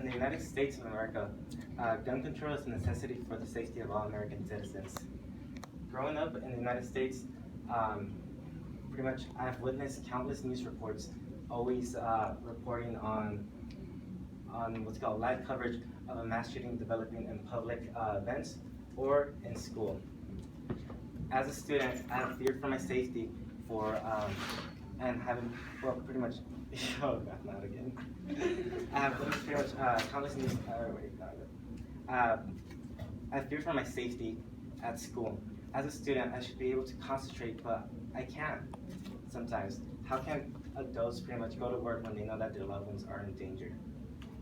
In the United States of America, gun control is a necessity for the safety of all American citizens. Growing up in the United States, pretty much I've witnessed countless news reports always reporting on what's called live coverage of a mass shooting developing in public events or in school. As a student, I have feared for my safety and having, well, pretty much, oh God, not again. I have pretty much countless news, I fear for my safety at school. As a student, I should be able to concentrate, but I can't sometimes. How can adults pretty much go to work when they know that their loved ones are in danger?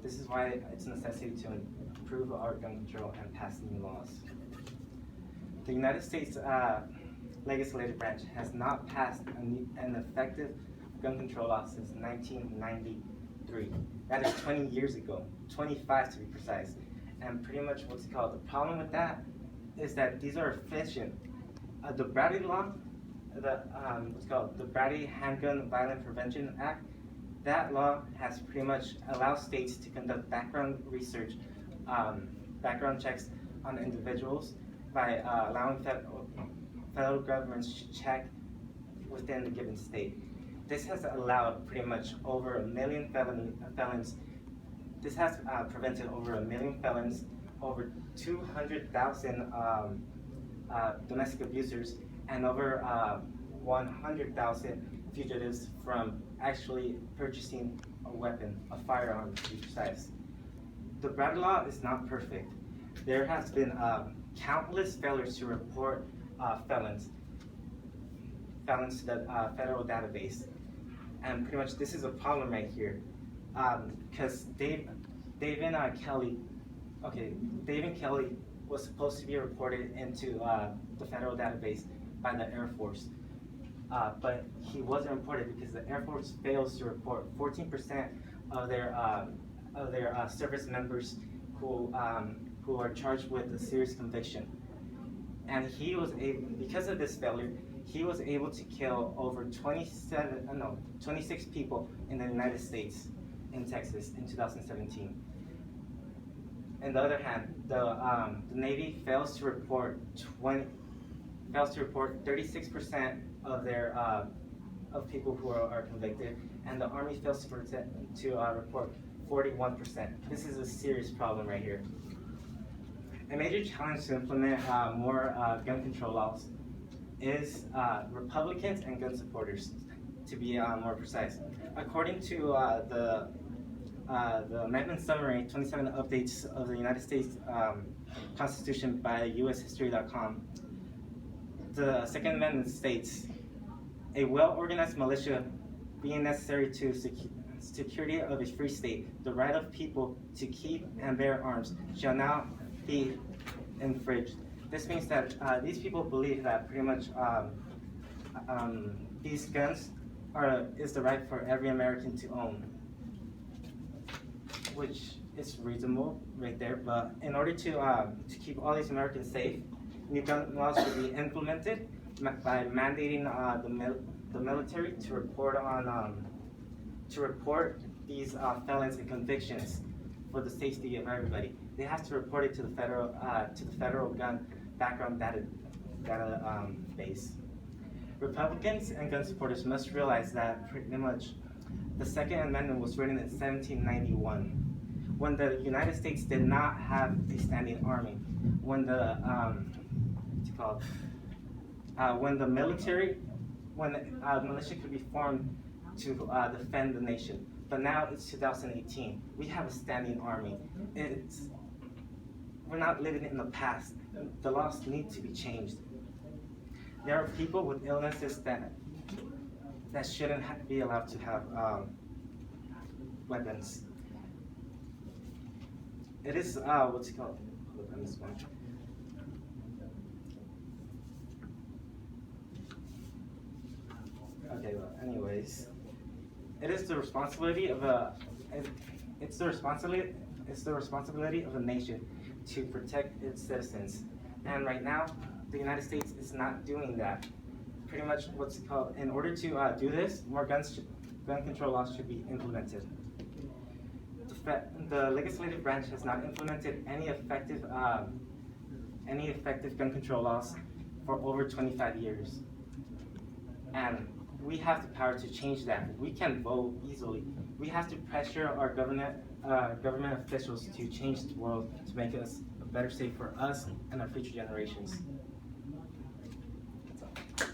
This is why it's a necessity to improve our gun control and pass new laws. The United States legislative branch has not passed an effective gun control law since 1993. That is 20 years ago, 25 to be precise. And pretty much what's called the problem with that is that these are efficient. The Bradley law, the Bradley Handgun Violence Prevention Act, that law has pretty much allowed states to conduct background research, background checks on individuals by allowing federal governments to check within the given state. This has allowed pretty much over 1 million felons. This has prevented over 1 million felons, over 200,000 domestic abusers, and over 100,000 fugitives from actually purchasing a weapon, a firearm to be precise. The Bradley law is not perfect. There has been countless failures to report felons to the federal database. And pretty much this is a problem right here. Because Dave and Kelly was supposed to be reported into the federal database by the Air Force. But he wasn't reported because the Air Force fails to report 14% of their service members who are charged with a serious conviction. And he was able, because of this failure, he was able to kill over 26 people in the United States, in Texas, in 2017. On the other hand, the Navy fails to report 36% of their of people who are convicted, and the Army fails to report 41%. This is a serious problem right here. A major challenge to implement more gun control laws is Republicans and gun supporters, to be more precise. According to the Amendment Summary, 27 Updates of the United States Constitution by USHistory.com, the Second Amendment states, a well-organized militia being necessary to security of a free state, the right of people to keep and bear arms shall now be infringed. This means that these people believe that pretty much these guns is the right for every American to own, which is reasonable right there. But in order to keep all these Americans safe, new gun laws should be implemented by mandating the military to report these felons and convictions for the safety of everybody. They have to report it to the federal gun background database. Republicans and gun supporters must realize that pretty much the Second Amendment was written in 1791, when the United States did not have a standing army, when the militia could be formed to defend the nation. But now it's 2018. We have a standing army. We're not living in the past. The laws need to be changed. There are people with illnesses that shouldn't be allowed to have weapons. It is what's it called? Look on this one. Okay. Well, anyways, it is the responsibility of it's the responsibility of a nation to protect its citizens. And right now, the United States is not doing that. Pretty much what's it called, in order to do this, more gun control laws should be implemented. the legislative branch has not implemented any effective gun control laws for over 25 years. And we have the power to change that. We can vote easily. We have to pressure our government officials to change the world to make us a better state for us and our future generations. That's all.